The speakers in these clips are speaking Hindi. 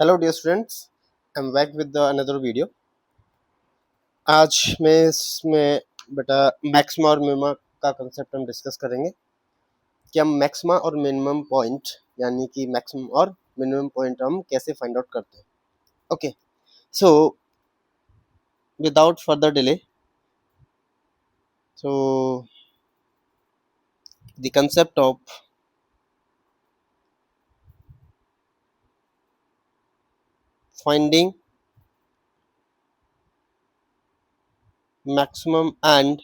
Hello dear students, I am back with another video. आज मैं इसमें बेटा मैक्सिमा और मिनिमा का कंसेप्ट हम डिस्कस करेंगे कि हम मैक्सिमा और मिनिमम पॉइंट यानी कि मैक्सिमम और मिनिमम पॉइंट हम कैसे फाइंड आउट करते हैं। Okay, so without further delay, so the concept of finding maximum and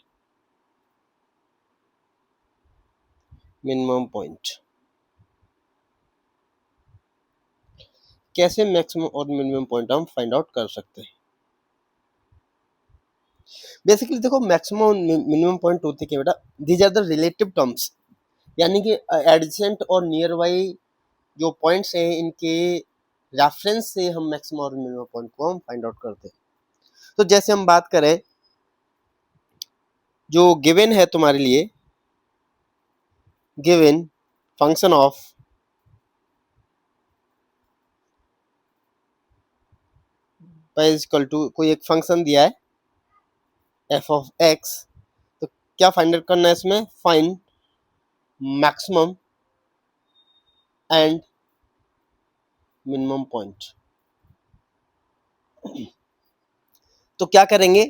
minimum point, कैसे मैक्सिमम और मिनिमम पॉइंट हम फाइंड आउट कर सकते हैं। बेसिकली देखो, मैक्सिमम और मिनिमम पॉइंट होते क्या बेटा, these are the relative terms, यानी कि एडजेंट और नियर बाई जो पॉइंट्स हैं इनके रेफरेंस से हम मैक्सिमम और मिनिमम पॉइंट को हम फाइंड आउट करते हैं। तो जैसे हम बात करें, जो गिवन है तुम्हारे लिए, given function of y is equal to, कोई एक फंक्शन दिया है f ऑफ x, तो क्या फाइंड आउट करना है इसमें, find maximum and minimum point. तो क्या करेंगे,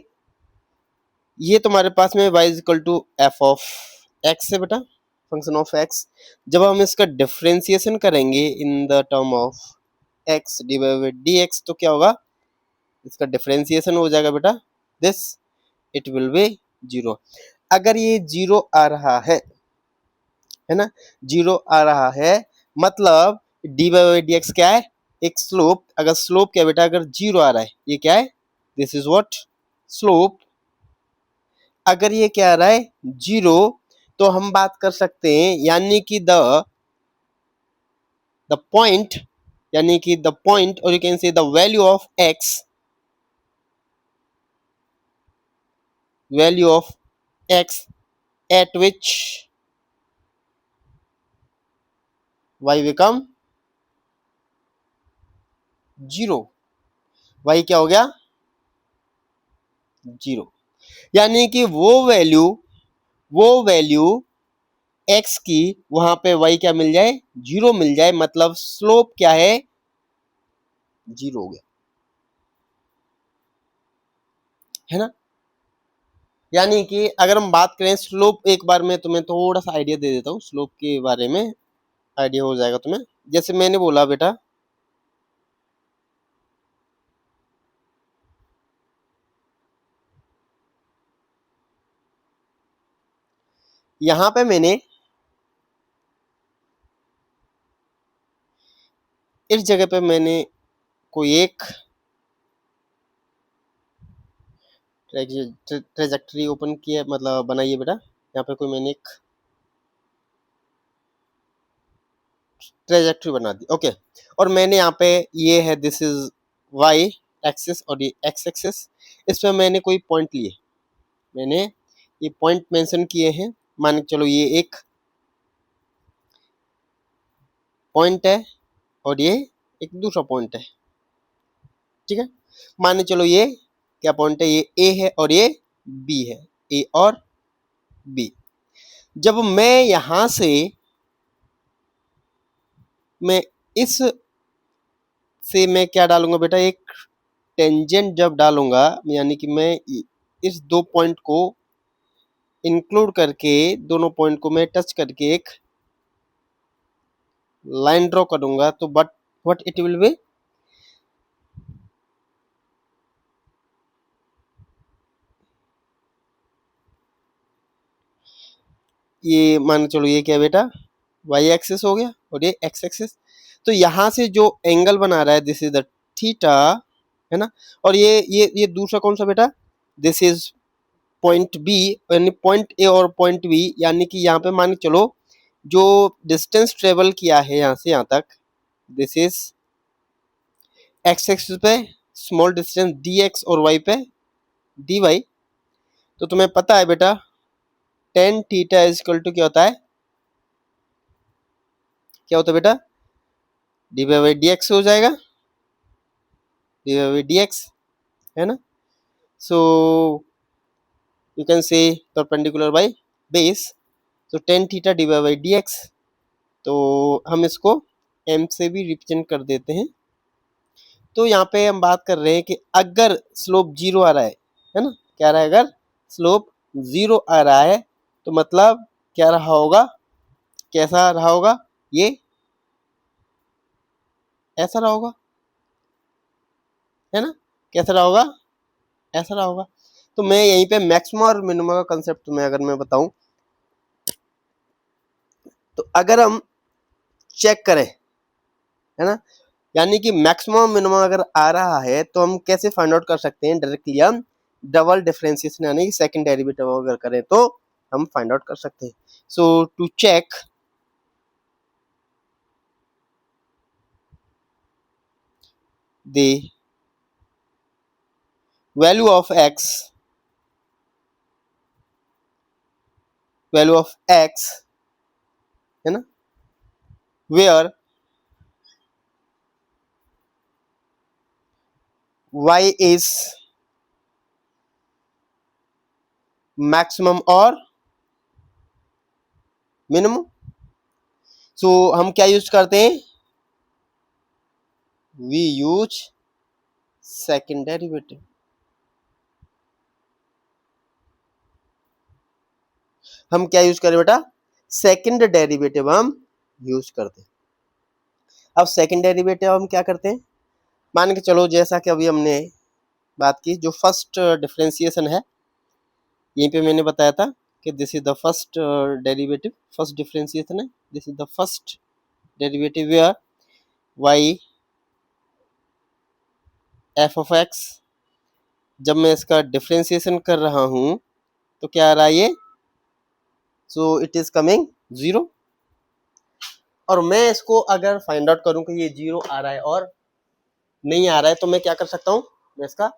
ये तुम्हारे पास में y is equal to F of x है बेटा, फंक्शन ऑफ x। जब हम इसका डिफरेंशिएशन करेंगे in the term of x divided by dx, तो क्या होगा, इसका डिफरेंशिएशन हो जाएगा बेटा this, it will B zero. अगर ये जीरो आ रहा है ना, जीरो आ रहा है मतलब डी बाई डी एक्स क्या है, एक स्लोप। अगर स्लोप क्या बेटा, अगर जीरो आ रहा है, ये क्या है, दिस इज व्हाट, स्लोप। अगर ये क्या आ रहा है, जीरो, तो हम बात कर सकते हैं यानी कि द पॉइंट, यानी कि द पॉइंट, और you can say the value of X, value of X at which Y become zero. Y क्या हो गया, जीरो। यानी कि वो वैल्यू x की वहां पे y क्या मिल जाए, जीरो मिल जाए, मतलब स्लोप क्या है, जीरो हो गया, है ना। यानी कि अगर हम बात करें स्लोप, एक बार मैं तुम्हें थोड़ा सा आइडिया दे देता हूँ स्लोप के बारे में, आइडिया हो जाएगा तुम्हें। जैसे मैंने बोला बेटा, यहां पे मैंने इस जगह पे मैंने कोई एक ट्रेजेक्टरी ओपन किया, मतलब बनाई है बेटा। यहाँ पे कोई मैंने एक ट्रेजेक्टरी बना दी, ओके। और मैंने यहाँ पे ये है, दिस इज वाई एक्सिस और ये एक्स एक्सिस, इसमें मैंने कोई पॉइंट लिए, मैंने ये पॉइंट मेंशन किए हैं। मान के चलो ये एक पॉइंट है और ये एक दूसरा पॉइंट है, ठीक है। मान के चलो ये क्या पॉइंट है, ये ए है और ये बी है, ए और बी। जब मैं यहां से, मैं इस से मैं क्या डालूंगा बेटा, एक टेंजेंट जब डालूंगा, यानी कि मैं इस दो पॉइंट को इंक्लूड करके, दोनों पॉइंट को मैं टच करके एक लाइन ड्रॉ करूंगा, तो but what it will B, ये मान चलो ये क्या बेटा, वाई एक्सिस हो गया और ये एक्स एक्सिस। तो यहां से जो एंगल बना रहा है, दिस इज द थीटा, है ना। और ये दूसरा कौन सा बेटा, दिस इज पॉइंट बी, यानी पॉइंट ए और पॉइंट बी, यानी कि यहाँ पे मान के चलो जो डिस्टेंस ट्रेवल किया है यहाँ से यहाँ तक, दिस इज एक्स एक्सिस पे स्मॉल डिस्टेंस डी एक्स और वाई पे डी वाई। तो तुम्हें पता है बेटा tan theta is equal to क्या होता है, क्या होता है बेटा, D Y by D X हो जाएगा, डिवाइड बाई डी एक्स, है ना। So you can say perpendicular by base, तो tan theta divide by D X, तो हम इसको m से भी रिप्रेजेंट कर देते हैं। तो यहाँ पे हम बात कर रहे हैं कि अगर स्लोप जीरो आ रहा है ना, क्या रहा है, अगर स्लोप जीरो आ रहा है तो मतलब क्या रहा होगा, कैसा रहा होगा, ये ऐसा रहा होगा, है ना, कैसा रहा होगा, ऐसा रहा होगा। तो मैं यहीं पे मैक्सिमम और मिनिमम का कंसेप्ट में अगर मैं बताऊं, तो अगर हम चेक करें, है ना, यानी कि मैक्सिमम मिनिमम अगर आ रहा है तो हम कैसे फाइंड आउट कर सकते हैं, डायरेक्टली हम डबल डिफरेंशिएशन यानी कि सेकंड डेरिवेटिव अगर करें तो हम फाइंड आउट कर सकते हैं। So to check the value of x, value of x, है ना, वेयर y इज मैक्सिमम और मिनिमम। सो हम क्या यूज करते हैं, वी यूज सेकंड डेरिवेटिव। हम क्या यूज करें बेटा, सेकंड डेरिवेटिव हम यूज करते हैं। अब सेकंड डेरिवेटिव हम क्या करते हैं, मान के चलो जैसा कि अभी हमने बात की, जो फर्स्ट डिफरेंशिएशन है, यहीं पे मैंने बताया था कि this is the first derivative, first differentiation है, this is the first derivative where y f of x, जब मैं इसका डिफरेंशिएशन कर रहा हूं तो क्या आ रहा है ये, so it is coming zero. और मैं इसको अगर फाइंड आउट करूं कि ये जीरो आ रहा है और नहीं आ रहा है तो मैं क्या कर सकता हूं, मैं इसका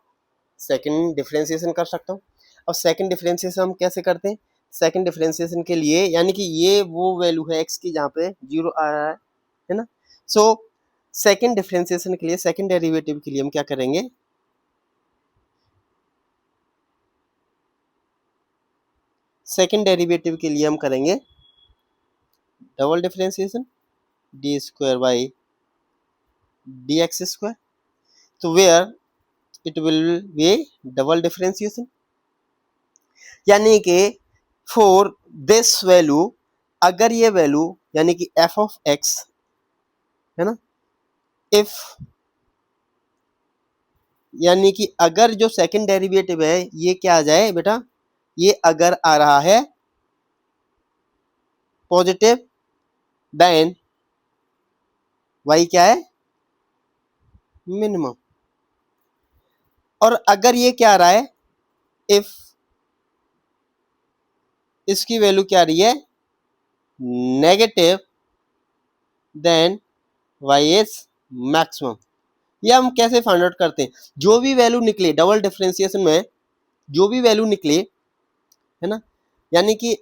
सेकंड डिफरेंशिएशन कर सकता हूं। अब सेकंड डिफरेंशिएशन हम कैसे करते हैं, सेकंड डिफरेंशिएशन के लिए यानी कि ये वो वैल्यू है x की जहाँ पे जीरो आ रहा है ना। सो सेकंड डिफरेंशिएशन के लिए, सेकंड डेरिवेटिव के लिए हम क्या करेंगे, सेकंड डेरिवेटिव के लिए हम करेंगे double differentiation D square by D X square, तो where it will be double differentiation, यानी कि फॉर दिस वैल्यू, अगर ये वैल्यू यानी कि f ऑफ x, है ना, इफ यानी कि अगर जो सेकंड डेरिवेटिव है ये क्या आ जाए बेटा, ये अगर आ रहा है पॉजिटिव, देन y क्या है, मिनिमम। और अगर ये क्या आ रहा है, इफ इसकी वैल्यू क्या आ रही है, negative, then y is maximum. ये हम कैसे फाइंड आउट करते हैं, जो भी वैल्यू निकले डबल डिफरेंशिएशन में, जो भी वैल्यू निकले, है ना, यानी कि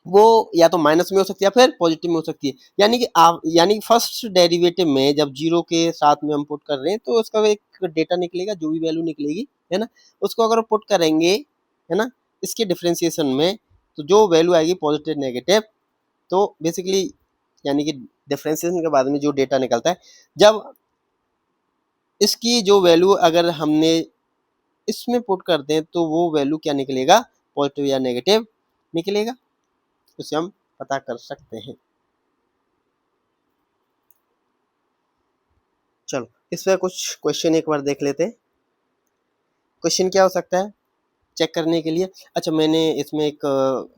वो या तो माइनस में हो सकती है या फिर पॉजिटिव में हो सकती है, यानी कि आप यानी कि फर्स्ट डेरिवेटिव में जब जीरो के साथ में हम पुट कर रहे हैं तो उसका एक डेटा निकलेगा, जो भी वैल्यू निकलेगी, है ना, उसको अगर पुट करेंगे, है ना, इसके डिफरेंशिएशन में, तो जो वैल्यू आएगी पॉजिटिव नेगेटिव, तो बेसिकली यानी कि डिफरेंशिएशन के बाद में जो डेटा निकलता है, जब इसकी जो वैल्यू अगर हमने इसमें पुट करते हैं तो वो वैल्यू क्या निकलेगा, पॉजिटिव या नेगेटिव निकलेगा, उसे हम पता कर सकते हैं। चलो इस पर कुछ क्वेश्चन एक बार देख लेते हैं। क्वेश्चन क्या हो सकता है चेक करने के लिए, अच्छा मैंने इसमें एक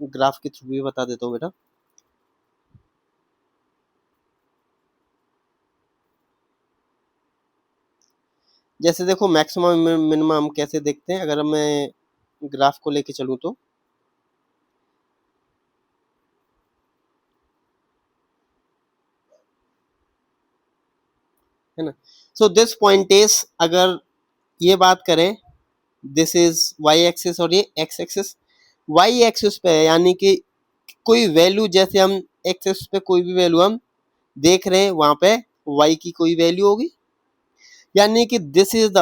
ग्राफ के थ्रू भी बता देता हूँ बेटा। जैसे देखो मैक्सिमम मिनिमम हम कैसे देखते हैं, अगर मैं ग्राफ को लेके चलूँ तो, है ना, सो दिस पॉइंट इज, अगर ये बात करें, दिस इज वाई एक्सिस और ये एक्स एक्सिस, वाई एक्सिस पे है यानी कि कोई वैल्यू, जैसे हम एक्स एक्सिस पे कोई भी वैल्यू हम देख रहे हैं वहां पे y की कोई वैल्यू होगी, यानी कि this is the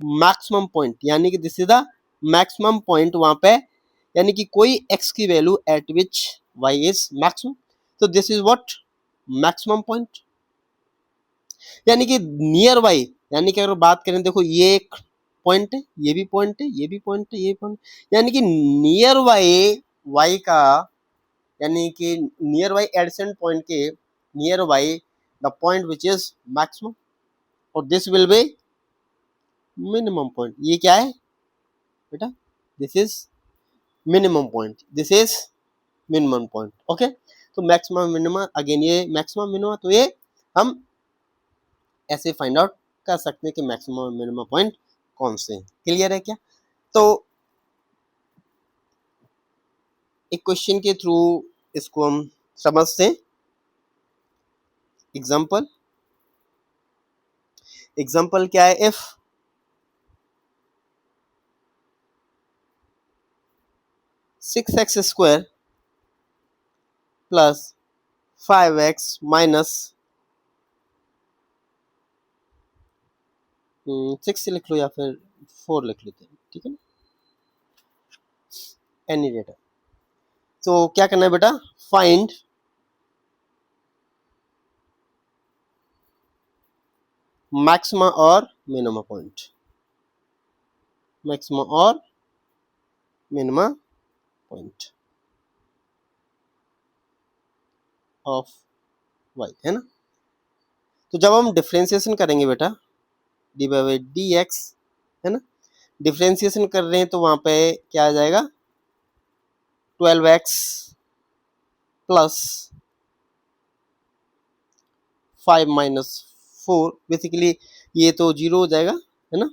maximum point, यानी कि this is the maximum point वहां पे, यानी कि कोई x की value at which y is maximum, तो this is what maximum point. यानी कि नियर y, यानी कि अगर बात करें, देखो ये एक पॉइंट है, ये भी पॉइंट है, ये भी पॉइंट है, ये पॉइंट, यानी कि नियर y का, यानी कि नियर y एडसेंट पॉइंट के near y the point which is maximum, और this will be minimum point. ये क्या है बेटा, this is minimum point, this is minimum point. Okay, तो मैक्सिमम मिनिमम, अगेन ये मैक्सिमम मिनिमम, तो ये हम ऐसे फाइंड आउट कर सकते हैं कि मैक्सिमम और मिनिमम पॉइंट कौन से हैं। क्लियर है क्या? तो एक क्वेश्चन के थ्रू इसको हम समझते हैं। एग्जाम्पल, एग्जाम्पल क्या है, if six x square plus 5x minus 6 लिख लो या फिर 4 लिख लेते हैं, ठीक है ना, एनी डेटा। तो क्या करना है बेटा, फाइंड मैक्सिमा और मिनिमा पॉइंट, मैक्सिमा और मिनिमा पॉइंट ऑफ y, है ना। तो जब हम डिफ्रेंसिएशन करेंगे बेटा, डी बाई डी एक्स, है ना, डिफ्रेंसिएशन कर रहे हैं तो वहां पे क्या आ जाएगा, 12x प्लस 5 माइनस 4, बेसिकली ये तो जीरो हो जाएगा, है ना,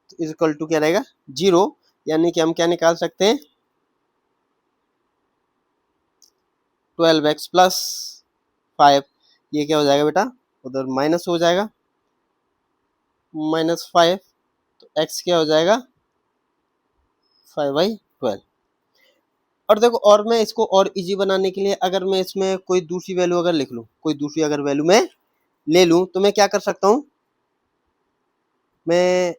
तो इज इक्वल टू क्या रहेगा, जीरो। यानी कि हम क्या निकाल सकते हैं, 12x प्लस 5, ये क्या हो जाएगा बेटा, उधर माइनस हो जाएगा, -5, तो x क्या हो जाएगा, 5/12। और देखो, और मैं इसको और इजी बनाने के लिए, अगर मैं इसमें कोई दूसरी वैल्यू अगर लिख लूं, कोई दूसरी अगर वैल्यू मैं ले लूं, तो मैं क्या कर सकता हूं, मैं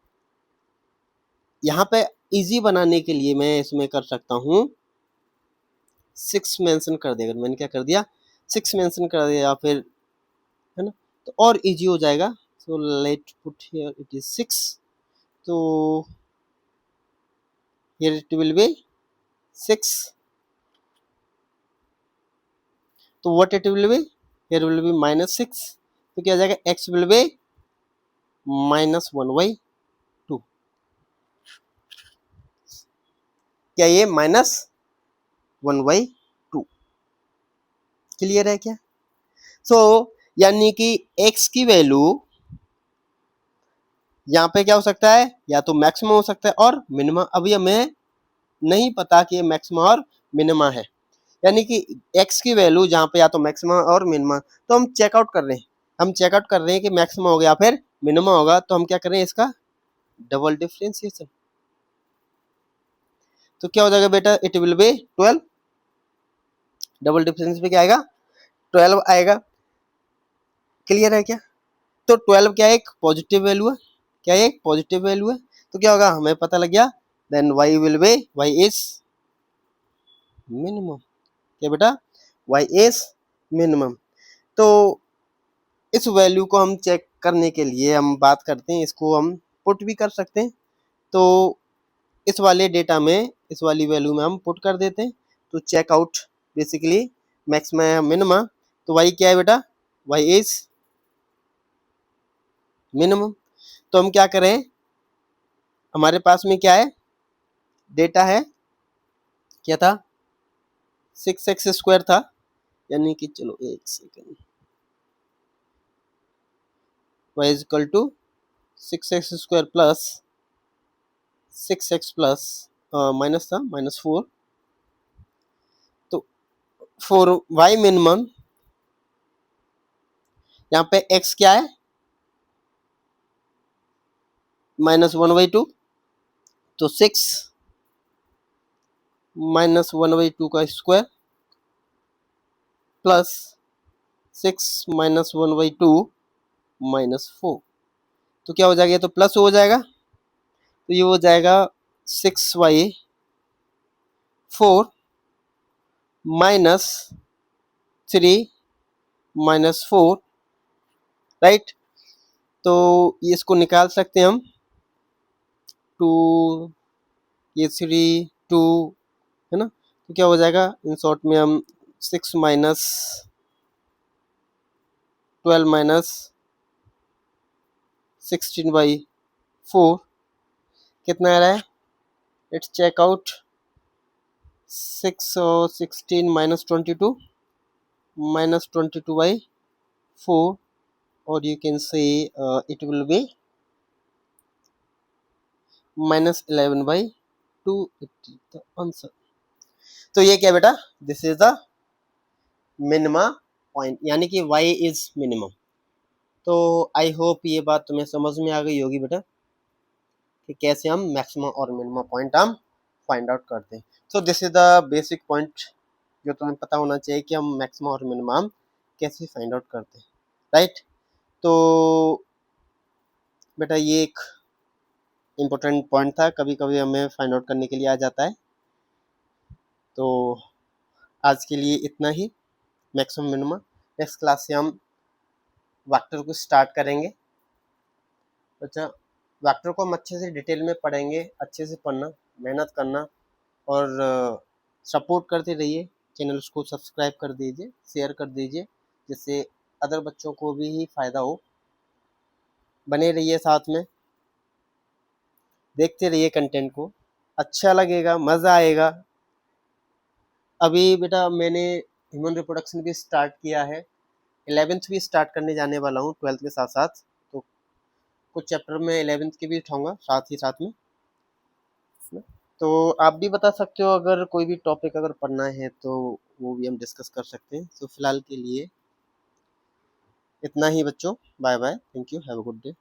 यहाँ पे इजी बनाने के लिए मैं इसमें कर सकता हूँ 6 मेंशन कर दिया। अगर मैंने क्या कर दिया, 6 मेंशन कर दिया, या फिर, है ना, तो और इजी हो जाएगा। So let put here it is 6, तो हियर इट विल बी 6, तो what it will B, here will be -6, तो क्या हो जाएगा, x विल बी -1/2, क्या ये -1/2, क्लियर है क्या? सो यानी कि x की वैल्यू यहाँ पे क्या हो सकता है, या तो मैक्सिमम हो सकता है और मिनिमम। अभी हमें नहीं पता कि ये मैक्सिमम और मिनिमा है, यानी कि x की वैल्यू जहाँ पे या तो मैक्सिमम और मिनिमा, तो हम चेकआउट कर रहे हैं, हम चेकआउट कर रहे हैं कि मैक्सिमम होगा या फिर मिनिमम होगा, तो हम क्या कर रहे हैं, इसका डबल डिफरेंशिएशन। तो क्या हो जाएगा बेटा, it will B 12, double difference पे क्या आएगा, 12 आएगा। क्लियर है क्या? तो 12 क्या है, एक पॉजिटिव वैल्यू है, क्या है, एक पॉजिटिव वैल्यू है, तो क्या होगा, हमें पता लग गया, then y will be, y is minimum, क्या बेटा, y इज मिनिमम। तो इस वैल्यू को हम चेक करने के लिए हम बात करते हैं, इसको हम पुट भी कर सकते हैं। तो इस वाले डेटा में, इस वाली वैल्यू में हम पुट कर देते हैं, तो चेकआउट बेसिकली मैक्सिमा या मिनिमा, तो y क्या है बेटा, y इज मिनिमम। तो हम क्या करें, हमारे पास में क्या है, डेटा है, क्या था, 6x² था, यानी कि चलो एक second, y is equal to 6x² plus 6x plus minus था -4, तो 4y मिनिमम, यहाँ पे x क्या है, -1/2, तो 6 -1/2 का स्क्वायर प्लस 6 -1/2 -4, तो क्या हो जाएगा, ये तो प्लस हो जाएगा, तो ये हो जाएगा 6y4 -3 -4, राइट। तो ये इसको निकाल सकते हैं हम, 2 ये 3 2 है ना, तो क्या हो जाएगा, इन शॉर्ट में हम 6 -12 -16/4 कितना आ रहा है, इट्स चेक आउट 6 और 16 -22 -22/4, और you can say it will be -11/2, it is the answer। तो ये क्या बेटा, this is the minima point, यानी कि y इज मिनिमम। तो आई होप ये बात तुम्हें समझ में आ गई होगी बेटा कि कैसे हम मैक्सिमम और मिनिमम पॉइंट हम फाइंड आउट करते हैं। So this is the basic point जो तुम्हें पता होना चाहिए कि हम मैक्सिमम और मिनिमम कैसे फाइंड आउट करते हैं, राइट। तो बेटा ये एक इम्पोर्टेंट पॉइंट था, कभी कभी हमें फाइंड आउट करने के लिए आ जाता है। तो आज के लिए इतना ही, मैक्सिमम मिनिमम। नेक्स्ट क्लास से हम वेक्टर को स्टार्ट करेंगे। अच्छा, वेक्टर को हम अच्छे से डिटेल में पढ़ेंगे, अच्छे से पढ़ना, मेहनत करना, और सपोर्ट करते रहिए। चैनल को सब्सक्राइब कर दीजिए, शेयर कर दीजिए, जिससे अदर बच्चों को भी ही फ़ायदा हो। बने रहिए साथ में, देखते रहिए कंटेंट को, अच्छा लगेगा, मज़ा आएगा। अभी बेटा मैंने ह्यूमन रिप्रोडक्शन भी स्टार्ट किया है, 11th भी स्टार्ट करने जाने वाला हूँ 12th के साथ साथ। तो कुछ चैप्टर में 11th के भी उठाऊँगा साथ ही साथ में। तो आप भी बता सकते हो, अगर कोई भी टॉपिक अगर पढ़ना है तो वो भी हम डिस्कस कर सकते हैं। तो फिलहाल के लिए इतना ही बच्चों, bye bye, thank you, have a good day.